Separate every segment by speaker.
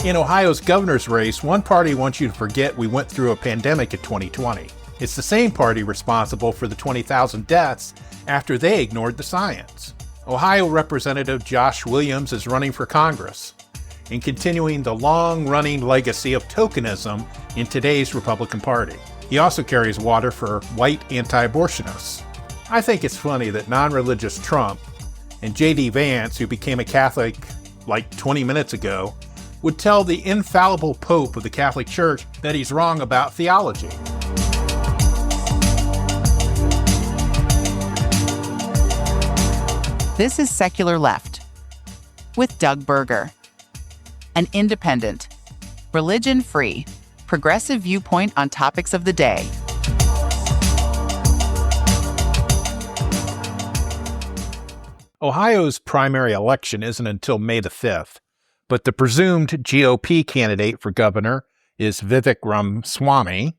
Speaker 1: In Ohio's governor's race, one party wants you to forget we went through a pandemic in 2020. It's the same party responsible for the 20,000 deaths after they ignored the science. Ohio Representative Josh Williams is running for Congress and continuing the long-running legacy of tokenism in today's Republican Party. He also carries water for white anti-abortionists. I think it's funny that non-religious Trump and J.D. Vance, who became a Catholic like 20 minutes ago, would tell the infallible Pope of the Catholic Church that he's wrong about theology.
Speaker 2: This is Secular Left with Doug Berger, an independent, religion-free, progressive viewpoint on topics of the day.
Speaker 1: Ohio's primary election isn't until May the 5th, but the presumed GOP candidate for governor is Vivek Ramaswamy,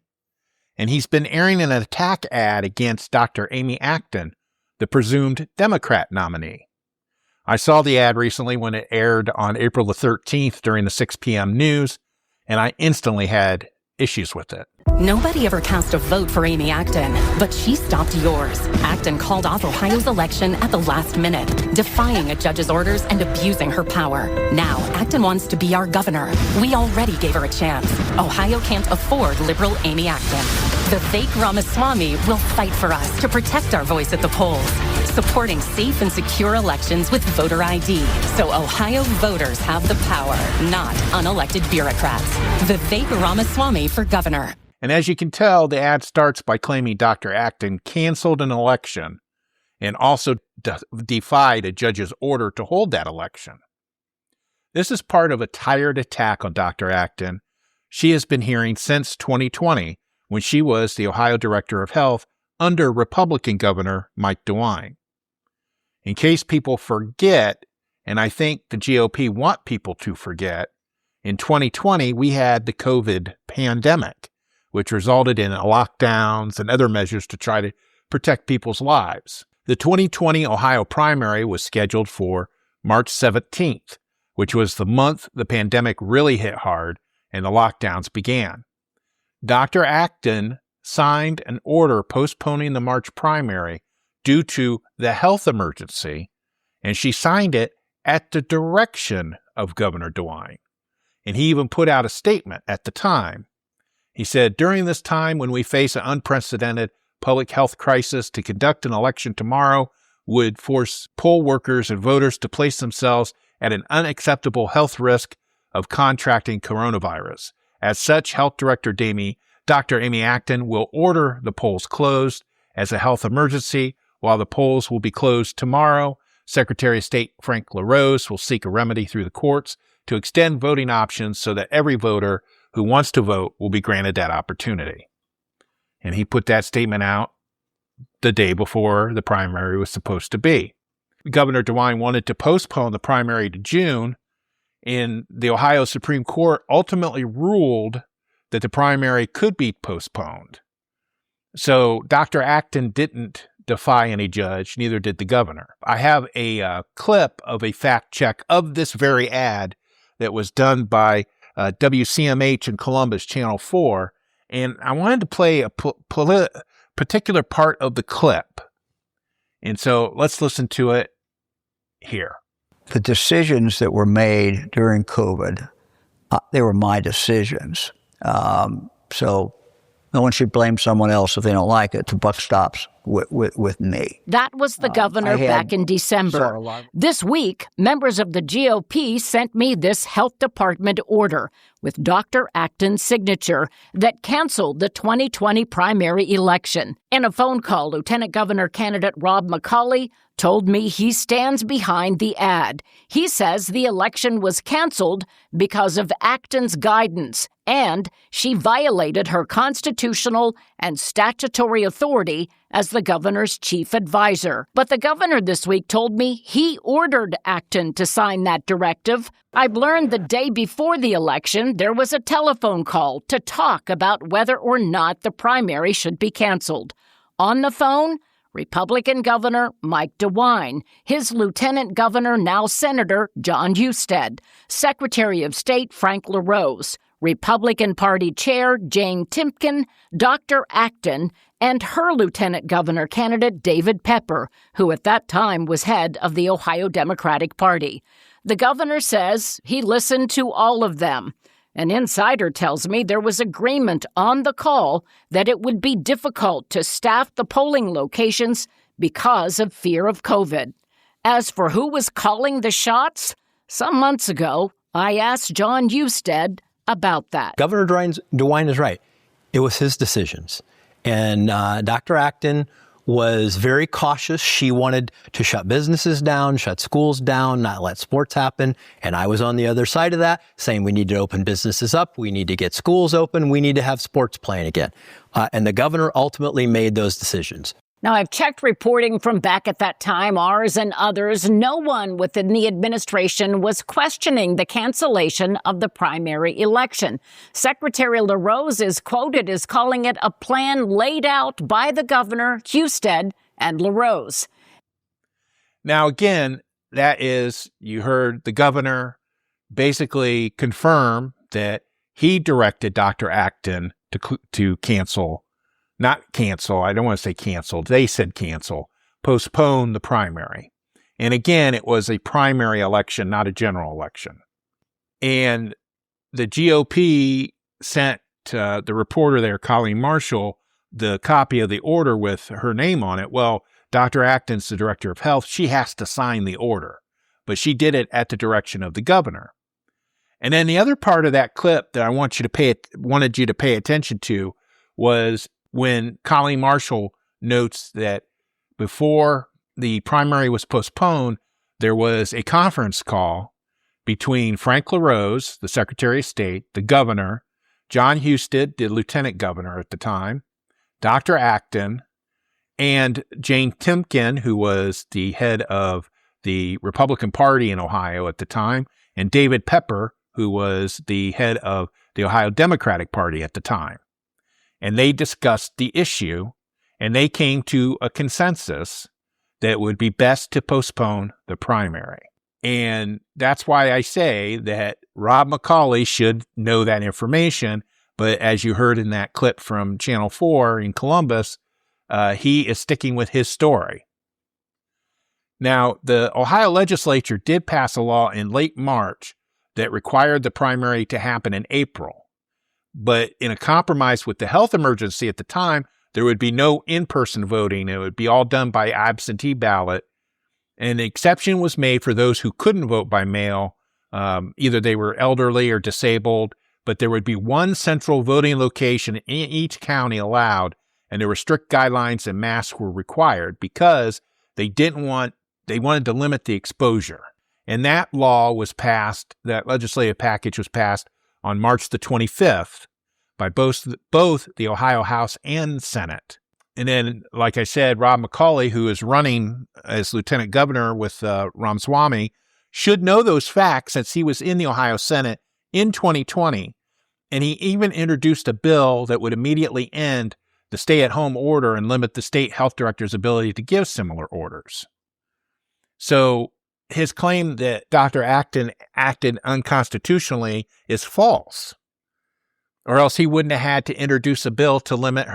Speaker 1: and he's been airing an attack ad against Dr. Amy Acton, the presumed Democrat nominee. I saw the ad recently when it aired on April the 13th during the 6 p.m. news, and I instantly had issues with it.
Speaker 3: Nobody ever cast a vote for Amy Acton, but she stopped yours. Acton called off Ohio's election at the last minute, defying a judge's orders and abusing her power. Now, Acton wants to be our governor. We already gave her a chance. Ohio can't afford liberal Amy Acton. Vivek Ramaswamy will fight for us to protect our voice at the polls, supporting safe and secure elections with voter ID, so Ohio voters have the power, not unelected bureaucrats. Vivek Ramaswamy for governor.
Speaker 1: And as you can tell, the ad starts by claiming Dr. Acton canceled an election and also defied a judge's order to hold that election. This is part of a tired attack on Dr. Acton she has been hearing since 2020, when she was the Ohio Director of Health under Republican Governor Mike DeWine. In case people forget, and I think the GOP want people to forget, in 2020 we had the COVID pandemic, which resulted in lockdowns and other measures to try to protect people's lives. The 2020 Ohio primary was scheduled for March 17th, which was the month the pandemic really hit hard and the lockdowns began. Dr. Acton signed an order postponing the March primary due to the health emergency, and she signed it at the direction of Governor DeWine. And he even put out a statement at the time. He said, "During this time when we face an unprecedented public health crisis, to conduct an election tomorrow would force poll workers and voters to place themselves at an unacceptable health risk of contracting coronavirus. As such, Health Director Dr. Amy Acton will order the polls closed as a health emergency. While the polls will be closed tomorrow, Secretary of State Frank LaRose will seek a remedy through the courts to extend voting options so that every voter who wants to vote will be granted that opportunity." And he put that statement out the day before the primary was supposed to be. Governor DeWine wanted to postpone the primary to June, and the Ohio Supreme Court ultimately ruled that the primary could be postponed. So Dr. Acton didn't defy any judge, neither did the governor. I have a clip of a fact check of this very ad that was done by WCMH in Columbus, Channel 4, and I wanted to play a particular part of the clip. And so let's listen to it here.
Speaker 4: The decisions that were made during COVID, they were my decisions. So no one should blame someone else if they don't like it. The buck stops with me.
Speaker 5: That was the governor back in December. This week, members of the GOP sent me this health department order with Dr. Acton's signature that canceled the 2020 primary election. In a phone call, Lieutenant Governor candidate Rob McCauley told me he stands behind the ad. He says the election was canceled because of Acton's guidance, and she violated her constitutional and statutory authority as the governor's chief advisor. But the governor this week told me he ordered Acton to sign that directive. I've learned the day before the election there was a telephone call to talk about whether or not the primary should be canceled. On the phone, Republican Governor Mike DeWine, his Lieutenant Governor, now Senator John Husted, Secretary of State Frank LaRose, Republican Party Chair Jane Timken, Dr. Acton, and her Lieutenant Governor candidate David Pepper, who at that time was head of the Ohio Democratic Party. The governor says he listened to all of them. An insider tells me there was agreement on the call that it would be difficult to staff the polling locations because of fear of COVID. As for who was calling the shots, some months ago, I asked John Husted about that.
Speaker 6: Governor DeWine is right. It was his decisions. And Dr. Acton was very cautious. She wanted to shut businesses down, shut schools down, not let sports happen. And I was on the other side of that, saying we need to open businesses up. We need to get schools open. We need to have sports playing again. And the governor ultimately made those decisions.
Speaker 5: Now, I've checked reporting from back at that time, ours and others. No one within the administration was questioning the cancellation of the primary election. Secretary LaRose is quoted as calling it a plan laid out by the governor, Husted, and LaRose.
Speaker 1: Now, again, that is, you heard the governor basically confirm that he directed Dr. Acton to cancel. Not cancel, I don't want to say canceled. They said cancel, postpone the primary. And again, it was a primary election, not a general election. And the GOP sent the reporter there, Colleen Marshall, the copy of the order with her name on it. Well, Dr. Acton's the director of health. She has to sign the order, but she did it at the direction of the governor. And then the other part of that clip that I wanted you to pay attention to was when Colleen Marshall notes that before the primary was postponed, there was a conference call between Frank LaRose, the Secretary of State, the governor, John Husted, the lieutenant governor at the time, Dr. Acton, and Jane Timken, who was the head of the Republican Party in Ohio at the time, and David Pepper, who was the head of the Ohio Democratic Party at the time. And they discussed the issue, and they came to a consensus that it would be best to postpone the primary. And that's why I say that Rob McCauley should know that information. But as you heard in that clip from Channel 4 in Columbus, he is sticking with his story. Now, the Ohio legislature did pass a law in late March that required the primary to happen in April. But in a compromise with the health emergency at the time, there would be no in-person voting. It would be all done by absentee ballot. And an exception was made for those who couldn't vote by mail. Either they were elderly or disabled, but there would be one central voting location in each county allowed, and there were strict guidelines and masks were required because they wanted to limit the exposure. And that law was passed, that legislative package was passed on March the 25th by both the Ohio House and Senate. And then, like I said, Rob McCauley, who is running as lieutenant governor with Ramaswamy, should know those facts since he was in the Ohio Senate in 2020. And he even introduced a bill that would immediately end the stay-at-home order and limit the state health director's ability to give similar orders. So his claim that Dr. Acton acted unconstitutionally is false, or else he wouldn't have had to introduce a bill to limit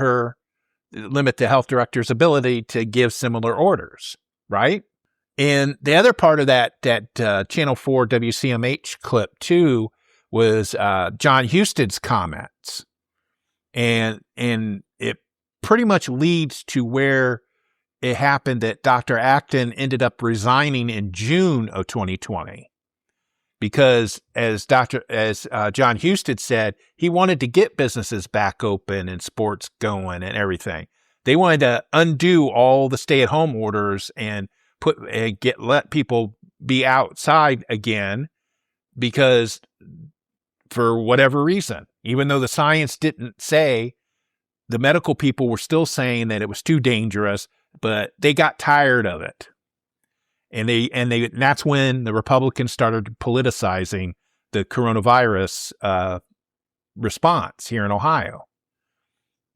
Speaker 1: the health director's ability to give similar orders, right? And the other part of that Channel 4 WCMH clip, too, was John Husted's comments. And it pretty much leads to where it happened that Dr. Acton ended up resigning in June of 2020 because, as John Husted said, he wanted to get businesses back open and sports going and everything. They wanted to undo all the stay-at-home orders and let people be outside again because, for whatever reason, even though the science didn't say, the medical people were still saying that it was too dangerous. But they got tired of it. And that's when the Republicans started politicizing the coronavirus response here in Ohio.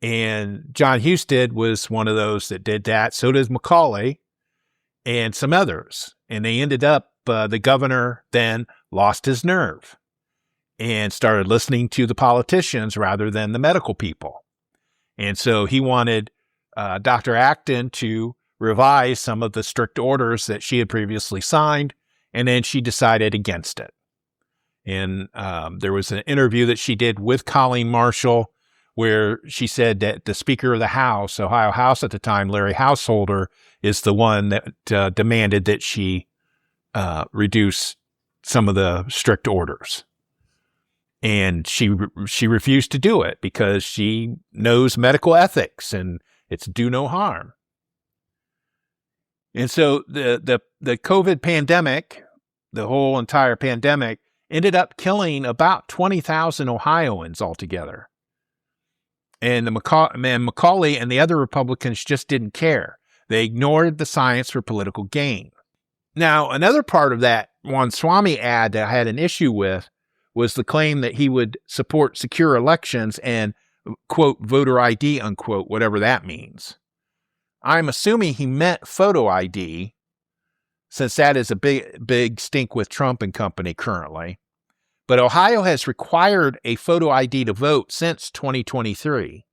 Speaker 1: And John Husted was one of those that did that. So does Macaulay and some others. And they ended up, the governor then lost his nerve and started listening to the politicians rather than the medical people. And so he wanted Dr. Acton to revise some of the strict orders that she had previously signed, and then she decided against it. And there was an interview that she did with Colleen Marshall where she said that the Speaker of the House, Ohio House at the time, Larry Householder, is the one that demanded that she reduce some of the strict orders. And she refused to do it because she knows medical ethics and it's do no harm. And so the COVID pandemic, the whole entire pandemic, ended up killing about 20,000 Ohioans altogether. And Macaulay and the other Republicans just didn't care. They ignored the science for political gain. Now, another part of that Ramaswamy ad that I had an issue with was the claim that he would support secure elections and, quote, voter ID, unquote, whatever that means. I'm assuming he meant photo ID, since that is a big stink with Trump and company currently. But Ohio has required a photo ID to vote since 2023.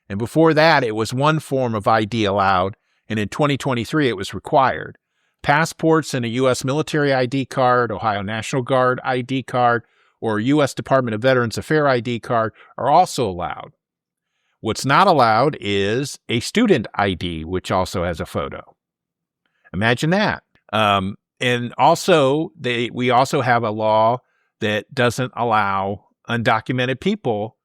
Speaker 1: And before that, it was one form of ID allowed, and in 2023, it was required. Passports and a U.S. military ID card, Ohio National Guard ID card, or U.S. Department of Veterans Affairs ID card are also allowed. What's not allowed is a student ID, which also has a photo. Imagine that. And also, we also have a law that doesn't allow undocumented people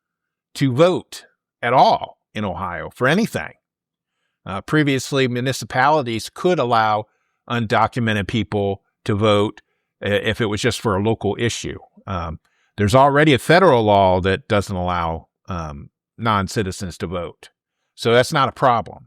Speaker 1: to vote at all in Ohio for anything. Previously, municipalities could allow undocumented people to vote if it was just for a local issue. There's already a federal law that doesn't allow non-citizens to vote. So that's not a problem.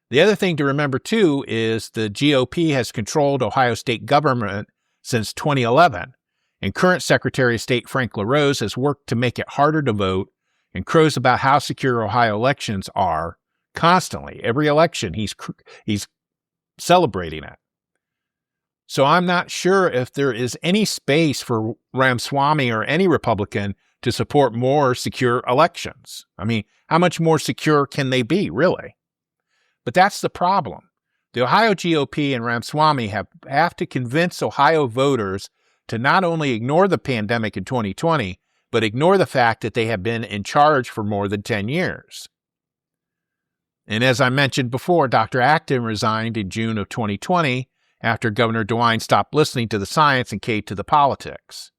Speaker 1: The other thing to remember, too, is the GOP has controlled Ohio state government since 2011, and current Secretary of State Frank LaRose has worked to make it harder to vote and crows about how secure Ohio elections are constantly. Every election, he's celebrating it. So I'm not sure if there is any space for Ramaswamy or any Republican to support more secure elections. I mean, how much more secure can they be, really? But that's the problem. The Ohio GOP and Ramaswamy have to convince Ohio voters to not only ignore the pandemic in 2020, but ignore the fact that they have been in charge for more than 10 years. And as I mentioned before, Dr. Acton resigned in June of 2020 after Governor DeWine stopped listening to the science and caved to the politics.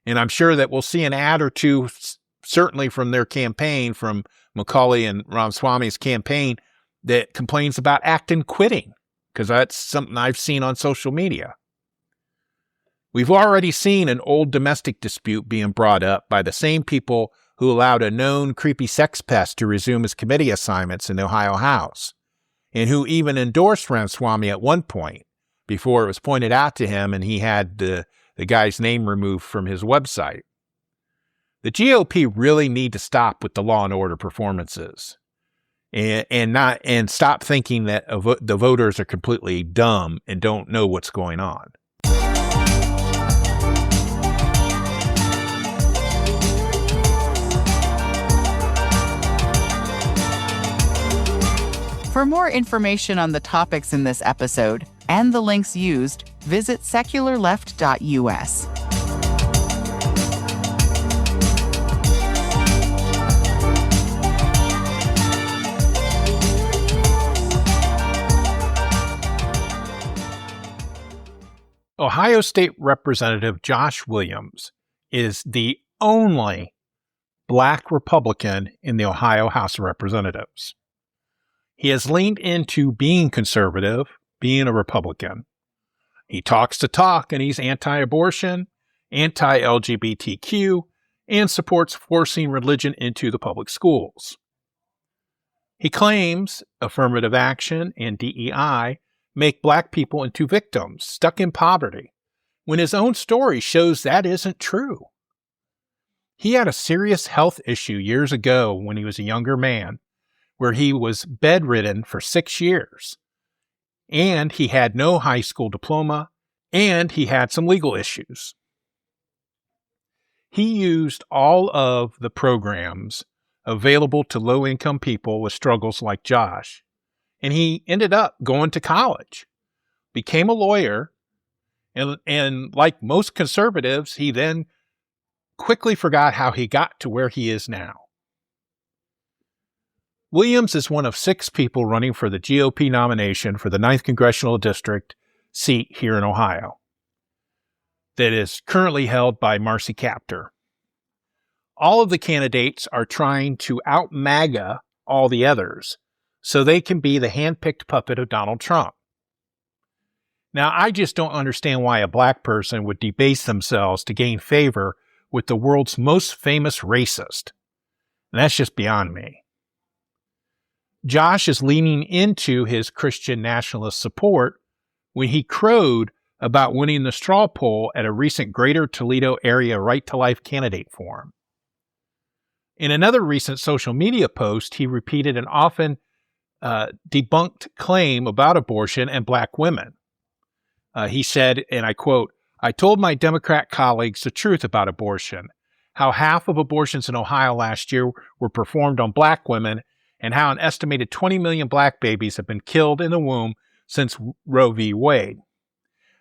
Speaker 1: And I'm sure that we'll see an ad or two, certainly from their campaign, from Macaulay and Ramaswamy's campaign, that complains about Acton quitting, because that's something I've seen on social media. We've already seen an old domestic dispute being brought up by the same people who allowed a known creepy sex pest to resume his committee assignments in the Ohio House, and who even endorsed Ramaswamy at one point before it was pointed out to him and he had the guy's name removed from his website. The GOP really need to stop with the law and order performances and stop thinking that the voters are completely dumb and don't know what's going on.
Speaker 2: For more information on the topics in this episode and the links used, visit secularleft.us.
Speaker 1: Ohio State Representative Josh Williams is the only Black Republican in the Ohio House of Representatives. He has leaned into being conservative, being a Republican. He talks the talk, and he's anti-abortion, anti-LGBTQ, and supports forcing religion into the public schools. He claims affirmative action and DEI make Black people into victims stuck in poverty, when his own story shows that isn't true. He had a serious health issue years ago when he was a younger man, where he was bedridden for 6 years. And he had no high school diploma, and he had some legal issues. He used all of the programs available to low-income people with struggles like Josh, and he ended up going to college, became a lawyer, and like most conservatives, he then quickly forgot how he got to where he is now. Williams is one of 6 people running for the GOP nomination for the 9th Congressional District seat here in Ohio that is currently held by Marcy Kaptur. All of the candidates are trying to out-MAGA all the others so they can be the hand-picked puppet of Donald Trump. Now, I just don't understand why a black person would debase themselves to gain favor with the world's most famous racist. And that's just beyond me. Josh is leaning into his Christian nationalist support when he crowed about winning the straw poll at a recent Greater Toledo Area Right to Life candidate forum. In another recent social media post, he repeated an often debunked claim about abortion and black women. He said, and I quote, "I told my Democrat colleagues the truth about abortion, how half of abortions in Ohio last year were performed on black women, and how an estimated 20 million black babies have been killed in the womb since Roe v. Wade.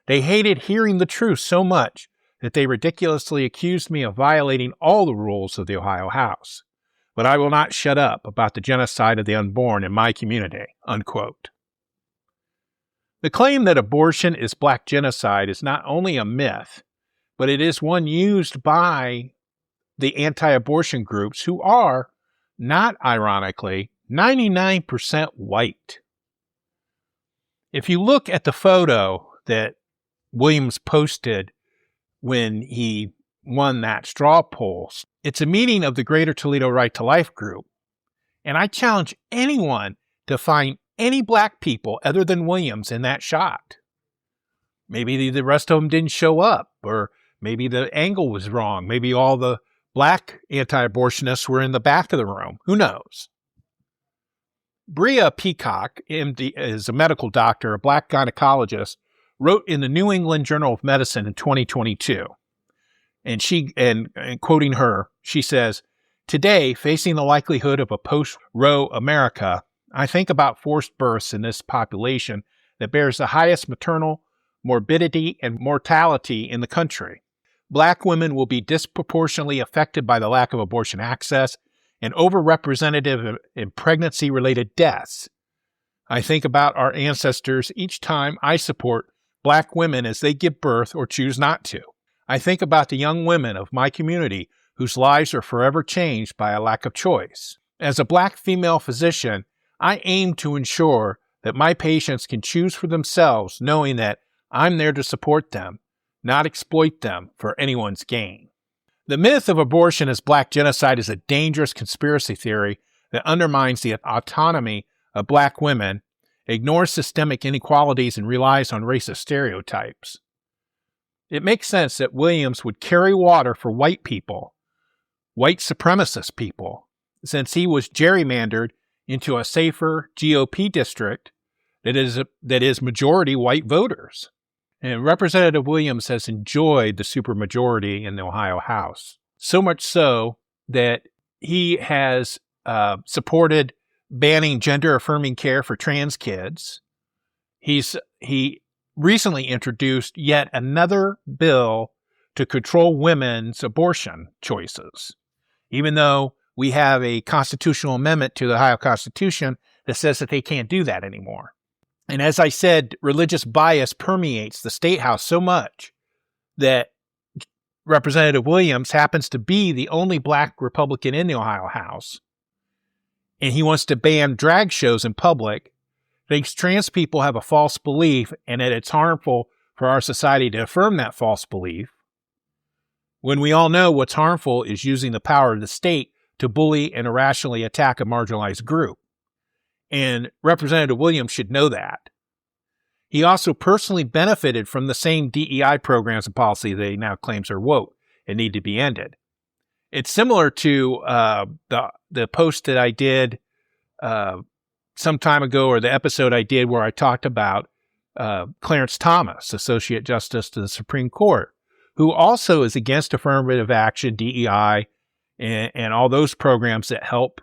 Speaker 1: They hated hearing the truth so much that they ridiculously accused me of violating all the rules of the Ohio House. But I will not shut up about the genocide of the unborn in my community," unquote. The claim that abortion is black genocide is not only a myth, but it is one used by the anti-abortion groups who are, not ironically, 99% white. If you look at the photo that Williams posted when he won that straw poll, it's a meeting of the Greater Toledo Right to Life group. And I challenge anyone to find any black people other than Williams in that shot. Maybe the rest of them didn't show up, or maybe the angle was wrong. Maybe all the black anti-abortionists were in the back of the room. Who knows? Bria Peacock, MD, is a medical doctor, a black gynecologist, wrote in the New England Journal of Medicine in 2022. And quoting her, she says, "Today, facing the likelihood of a post-Roe America, I think about forced births in this population that bears the highest maternal morbidity and mortality in the country. Black women will be disproportionately affected by the lack of abortion access and overrepresented in pregnancy-related deaths. I think about our ancestors each time I support black women as they give birth or choose not to. I think about the young women of my community whose lives are forever changed by a lack of choice. As a black female physician, I aim to ensure that my patients can choose for themselves, knowing that I'm there to support them, not exploit them for anyone's gain." The myth of abortion as black genocide is a dangerous conspiracy theory that undermines the autonomy of black women, ignores systemic inequalities, and relies on racist stereotypes. It makes sense that Williams would carry water for white people, white supremacist people, since he was gerrymandered into a safer GOP district that is majority white voters. And Representative Williams has enjoyed the supermajority in the Ohio House, so much so that he has supported banning gender-affirming care for trans kids. He recently introduced yet another bill to control women's abortion choices, even though we have a constitutional amendment to the Ohio Constitution that says that they can't do that anymore. And as I said, religious bias permeates the State House so much that Representative Williams happens to be the only black Republican in the Ohio House, and he wants to ban drag shows in public, thinks trans people have a false belief and that it's harmful for our society to affirm that false belief, when we all know what's harmful is using the power of the state to bully and irrationally attack a marginalized group. And Representative Williams should know that. He also personally benefited from the same DEI programs and policy that he now claims are woke and need to be ended. It's similar to the post that I did some time ago, or the episode I did where I talked about Clarence Thomas, Associate Justice to the Supreme Court, who also is against affirmative action, DEI, and all those programs that help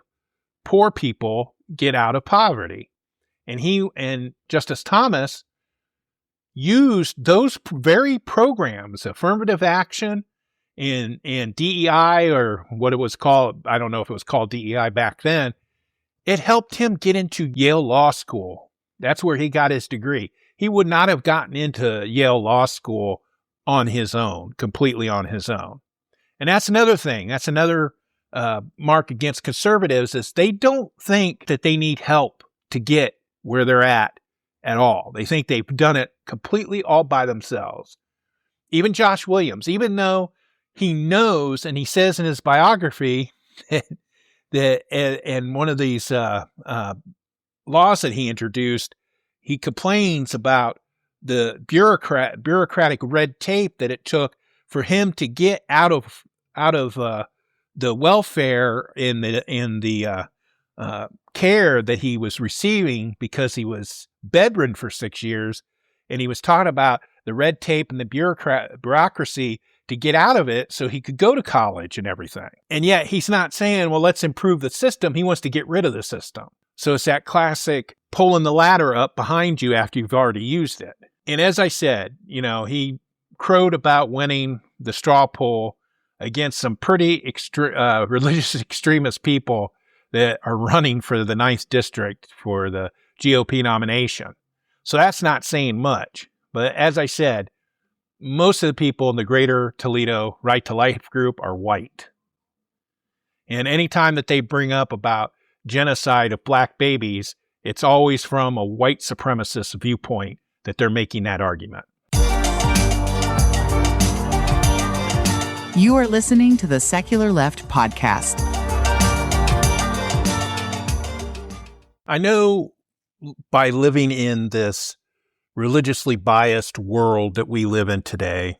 Speaker 1: poor people get out of poverty. And he and Justice Thomas used those very programs, affirmative action and DEI, or what it was called. I don't know if it was called DEI back then. It helped him get into Yale Law School. That's where he got his degree. He would not have gotten into Yale Law School on his own, completely on his own. And that's another thing. That's another mark against conservatives, is they don't think that they need help to get where they're at all. They think they've done it completely all by themselves. Even Josh Williams, even though he knows, and he says in his biography that in one of these laws that he introduced, he complains about the bureaucratic red tape that it took for him to get out of the welfare in the care that he was receiving, because he was bedridden for 6 years, and he was talking about the red tape and the bureaucracy to get out of it so he could go to college and everything. And yet he's not saying, well, let's improve the system. He wants to get rid of the system. So it's that classic pulling the ladder up behind you after you've already used it. And as I said, he crowed about winning the straw poll against some pretty religious extremist people that are running for the 9th district for the GOP nomination. So that's not saying much. But as I said, most of the people in the greater Toledo Right to Life group are white. And anytime that they bring up about genocide of black babies, it's always from a white supremacist viewpoint that they're making that argument.
Speaker 2: You are listening to the Secular Left podcast.
Speaker 1: I know by living in this religiously biased world that we live in today,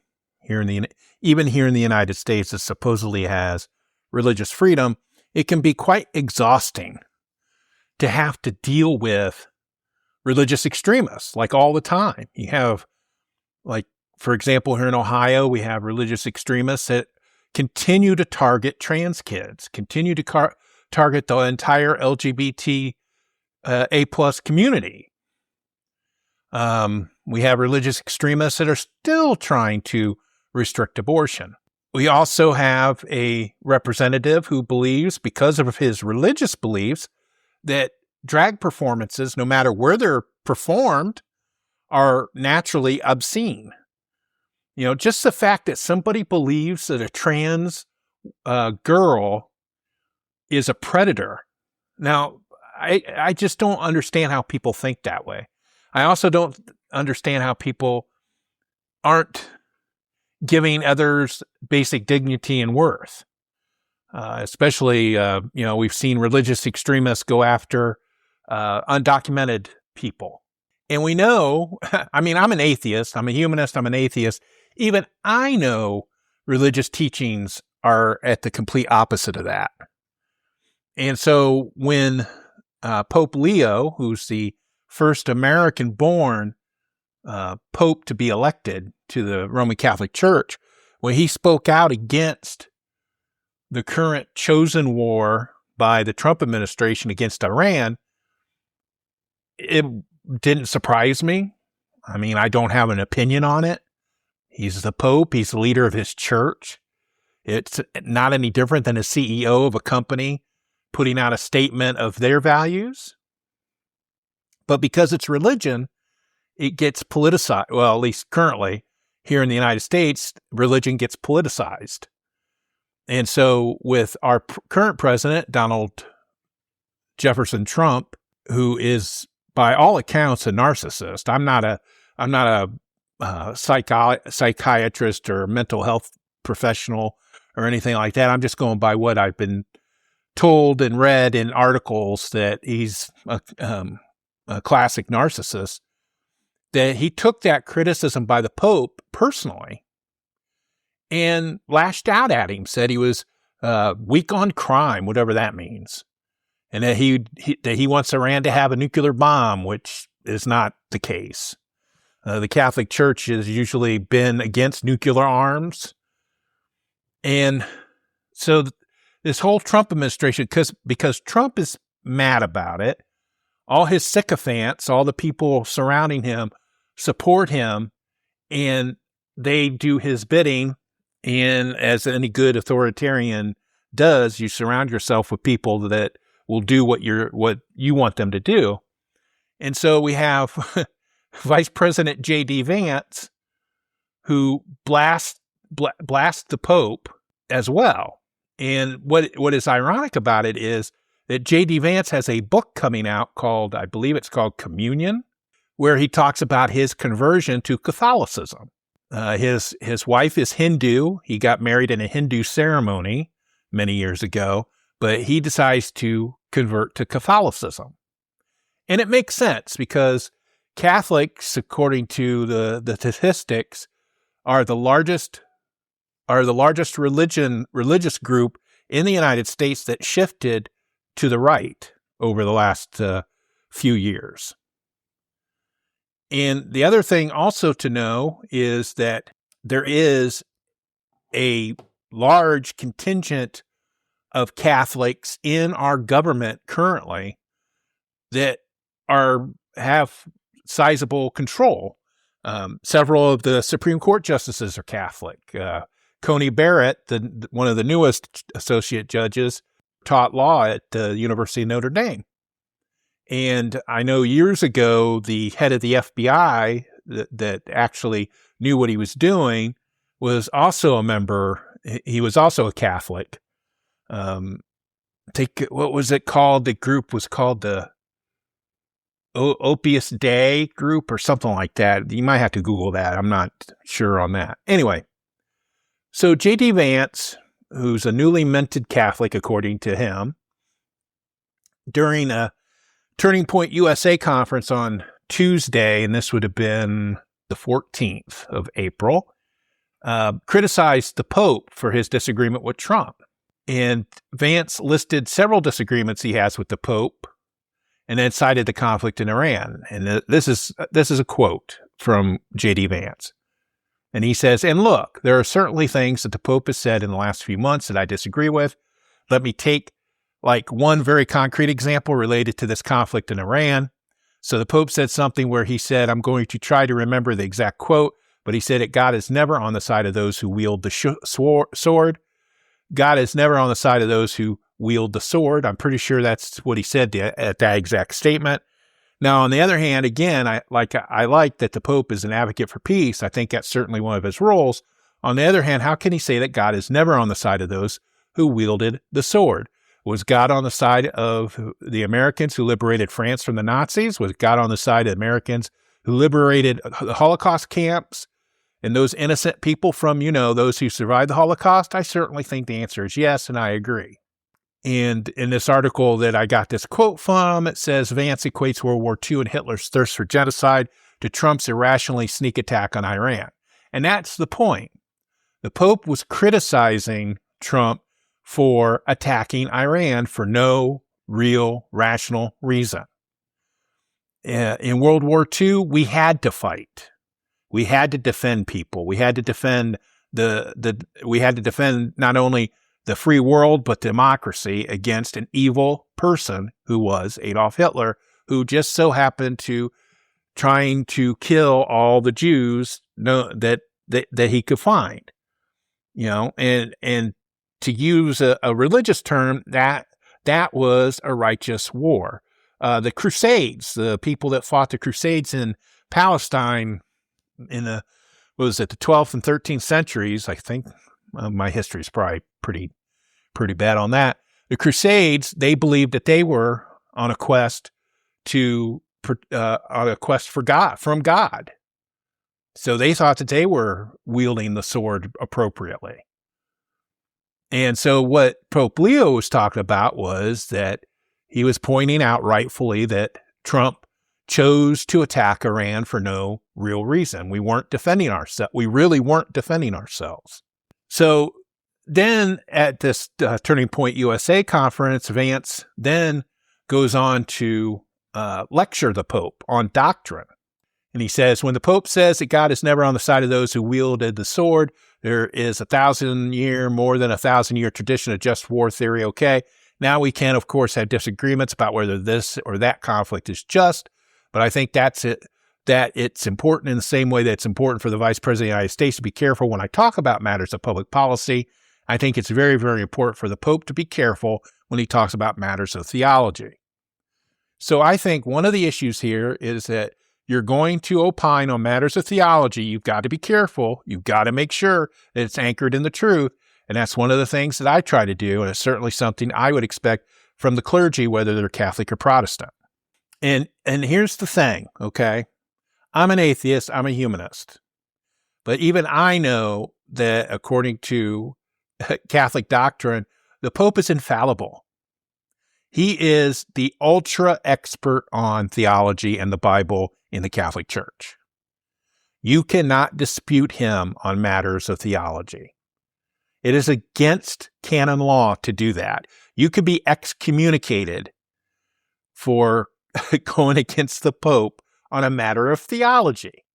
Speaker 1: even here in the United States that supposedly has religious freedom, it can be quite exhausting to have to deal with religious extremists like all the time. You have, like, for example, here in Ohio, we have religious extremists that continue to target trans kids, continue to target the entire LGBT A+ community. We have religious extremists that are still trying to restrict abortion. We also have a representative who believes, because of his religious beliefs, that drag performances, no matter where they're performed, are naturally obscene. Just the fact that somebody believes that a trans girl is a predator. Now, I just don't understand how people think that way. I also don't understand how people aren't giving others basic dignity and worth. Especially, we've seen religious extremists go after undocumented people. And we know, I'm an atheist, I'm a humanist, I'm an atheist. Even I know religious teachings are at the complete opposite of that. And so when Pope Leo, who's the first American-born pope to be elected to the Roman Catholic Church, when he spoke out against the current chosen war by the Trump administration against Iran, it didn't surprise me. I don't have an opinion on it. He's the Pope. He's the leader of his church. It's not any different than a CEO of a company putting out a statement of their values. But because it's religion, it gets politicized. Well, at least currently here in the United States, religion gets politicized. And so with our current president, Donald Jefferson Trump, who is by all accounts a narcissist. I'm not a psychiatrist or mental health professional or anything like that. I'm just going by what I've been told and read in articles, that he's a classic narcissist, that he took that criticism by the Pope personally and lashed out at him, said he was weak on crime, whatever that means. And that he wants Iran to have a nuclear bomb, which is not the case. The Catholic Church has usually been against nuclear arms. And so this whole Trump administration, because Trump is mad about it, all his sycophants, all the people surrounding him, support him, and they do his bidding. And as any good authoritarian does, you surround yourself with people that will do what you want them to do. And so we have Vice President J.D. Vance, who blasts the Pope as well. And what is ironic about it is that J.D. Vance has a book coming out called, I believe it's called Communion, where he talks about his conversion to Catholicism. His wife is Hindu. He got married in a Hindu ceremony many years ago, but he decides to convert to Catholicism. And it makes sense because Catholics, according to the statistics, are the largest religious group in the United States that shifted to the right over the last few years. And the other thing also to know is that there is a large contingent of Catholics in our government currently that have sizable control. Several of the Supreme Court justices are Catholic. Coney Barrett, one of the newest associate judges, taught law at the University of Notre Dame. And I know years ago, the head of the FBI that actually knew what he was doing was also a member. He was also a Catholic. What was it called? The group was called the Opus Dei group or something like that. You might have to Google that. I'm not sure on that. Anyway, so J.D. Vance, who's a newly minted Catholic, according to him, during a Turning Point USA conference on Tuesday, and this would have been the 14th of April, criticized the Pope for his disagreement with Trump. And Vance listed several disagreements he has with the Pope, and then cited the conflict in Iran. And this is a quote from J.D. Vance. And he says, "And look, there are certainly things that the Pope has said in the last few months that I disagree with. Let me take one very concrete example related to this conflict in Iran. So the Pope said something where he said, I'm going to try to remember the exact quote, but he said that God is never on the side of those who wield the sword. God is never on the side of those who wield the sword." I'm pretty sure that's what he said at that exact statement. Now, on the other hand, again, I like that the Pope is an advocate for peace. I think that's certainly one of his roles. On the other hand, how can he say that God is never on the side of those who wielded the sword? Was God on the side of the Americans who liberated France from the Nazis? Was God on the side of Americans who liberated the Holocaust camps and those innocent people from, those who survived the Holocaust? I certainly think the answer is yes, and I agree. And in this article that I got this quote from, it says Vance equates World War II and Hitler's thirst for genocide to Trump's irrationally sneak attack on Iran. And that's the point. The Pope was criticizing Trump for attacking Iran for no real rational reason. In World War II, we had to fight. We had to defend people. We had to defend we had to defend not only the free world, but democracy against an evil person who was Adolf Hitler, who just so happened to trying to kill all the Jews that he could find. And to use a religious term, that was a righteous war. The Crusades, the people that fought the Crusades in Palestine in the 12th and 13th centuries, I think. My history is probably pretty bad on that. The Crusades, they believed that they were on a quest from God. So they thought that they were wielding the sword appropriately. And so what Pope Leo was talking about was that he was pointing out rightfully that Trump chose to attack Iran for no real reason. We weren't defending ourselves. We really weren't defending ourselves. So then at this Turning Point USA conference, Vance then goes on to lecture the Pope on doctrine. And he says, when the Pope says that God is never on the side of those who wielded the sword, there is more than a 1,000-year tradition of just war theory. Okay. Now we can, of course, have disagreements about whether this or that conflict is just, but I think that's it. That it's important in the same way that it's important for the Vice President of the United States to be careful when I talk about matters of public policy. I think it's very, very important for the Pope to be careful when he talks about matters of theology. So I think one of the issues here is that you're going to opine on matters of theology. You've got to be careful. You've got to make sure that it's anchored in the truth. And that's one of the things that I try to do. And it's certainly something I would expect from the clergy, whether they're Catholic or Protestant. And here's the thing, okay? I'm an atheist. I'm a humanist. But even I know that according to Catholic doctrine, the Pope is infallible. He is the ultra expert on theology and the Bible in the Catholic Church. You cannot dispute him on matters of theology. It is against canon law to do that. You could be excommunicated for going against the Pope on a matter of theology.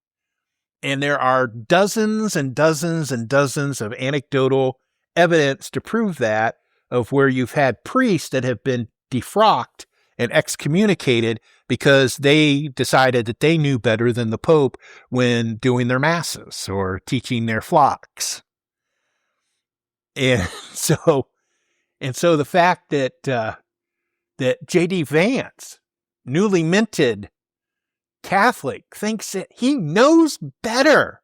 Speaker 1: And there are dozens and dozens and dozens of anecdotal evidence to prove that, of where you've had priests that have been defrocked and excommunicated because they decided that they knew better than the Pope when doing their masses or teaching their flocks. And so the fact that J.D. Vance, newly minted Catholic, thinks that he knows better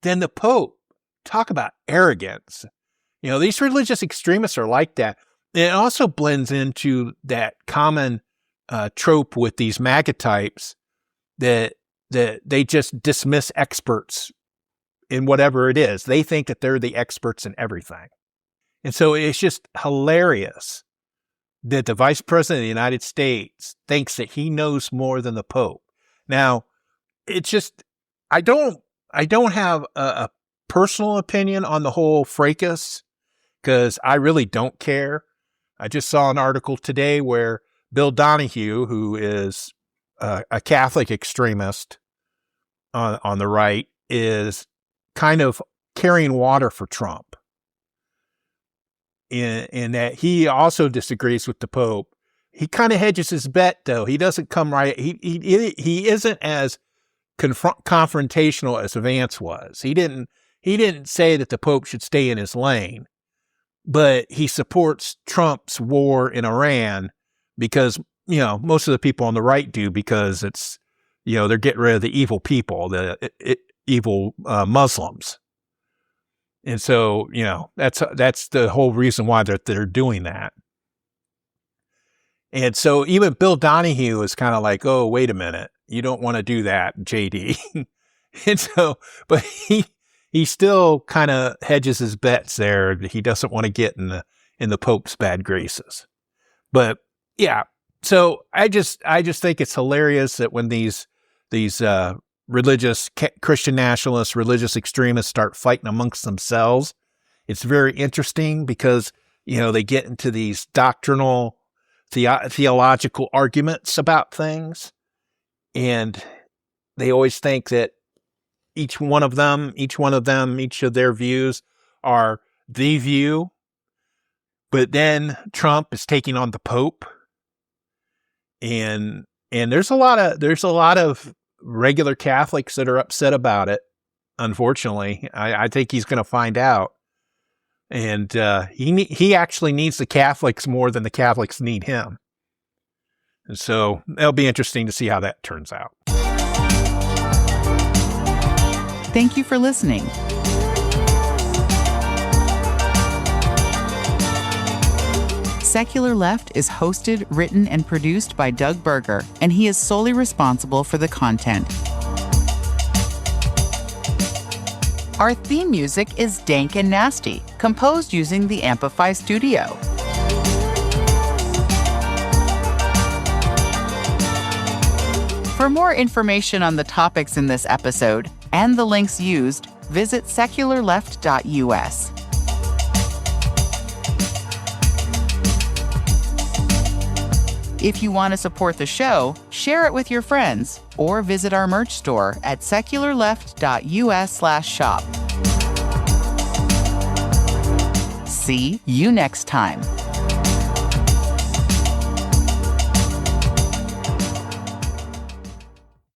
Speaker 1: than the Pope. Talk about arrogance. You know, these religious extremists are like that. It also blends into that common trope with these MAGA types that they just dismiss experts in whatever it is. They think that they're the experts in everything. And so it's just hilarious that the Vice President of the United States thinks that he knows more than the Pope. Now, it's just, I don't have a personal opinion on the whole fracas, because I really don't care. I just saw an article today where Bill Donahue, who is a Catholic extremist on the right, is kind of carrying water for Trump. In that he also disagrees with the Pope. He kind of hedges his bet, though. He doesn't come right. He isn't as confrontational as Vance was. He didn't say that the Pope should stay in his lane, but he supports Trump's war in Iran because, you know, most of the people on the right do, because it's, you know, they're getting rid of the evil people, the evil Muslims. And so, you know, that's the whole reason why they're doing that. And so even Bill Donahue is kind of like, oh, wait a minute, you don't want to do that, JD. And so, but he still kind of hedges his bets there. He doesn't want to get in the Pope's bad graces. But yeah, so I just think it's hilarious that when these religious Christian nationalists, religious extremists start fighting amongst themselves, it's very interesting because, you know, they get into these doctrinal theological arguments about things, and they always think that each of their views are the view, but then Trump is taking on the Pope, and there's a lot of regular Catholics that are upset about it. Unfortunately, I think he's going to find out. And he actually needs the Catholics more than the Catholics need him. And so it'll be interesting to see how that turns out.
Speaker 2: Thank you for listening. Secular Left is hosted, written, and produced by Doug Berger, and he is solely responsible for the content. Our theme music is Dank and Nasty, composed using the Amplify Studio. For more information on the topics in this episode and the links used, visit secularleft.us. If you want to support the show, share it with your friends or visit our merch store at secularleft.us/shop. See you next time.